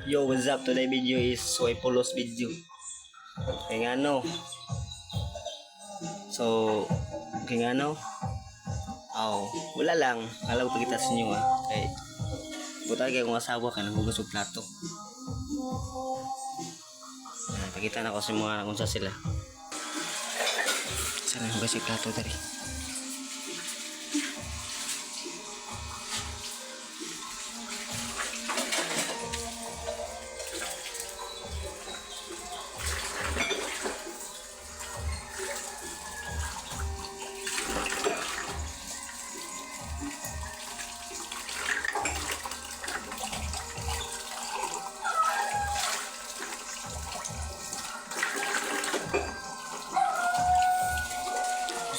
Yo, what's up? Today video is Swipolos video. Kaya nga no. So, kaya nga no. Wala lang. Alam ko kita sa inyo Kaya, buta kayo kung asawa ka nang hugas ng plato. Pakita na ko sa mga kung sa sila. Sana hugas yung plato tadi.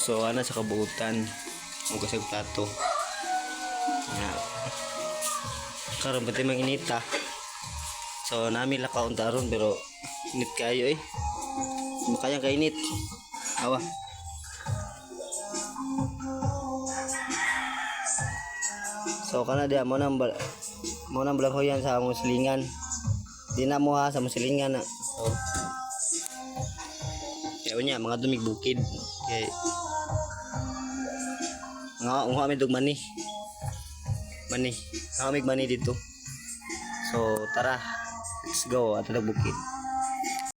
So, sa kabuutan hugas yung plato. Karon pati mang inita. So, nami lakaon taron pero init kayo makayang kainit. Awa. So, kana dia mo nang balanghoyan sa among silingan. Di na mo sa among silingan na. So, kaya niya mga dumig bukid. Okay. Nga kami dug mani kami mani dito. So tara, let's go ato na bukid.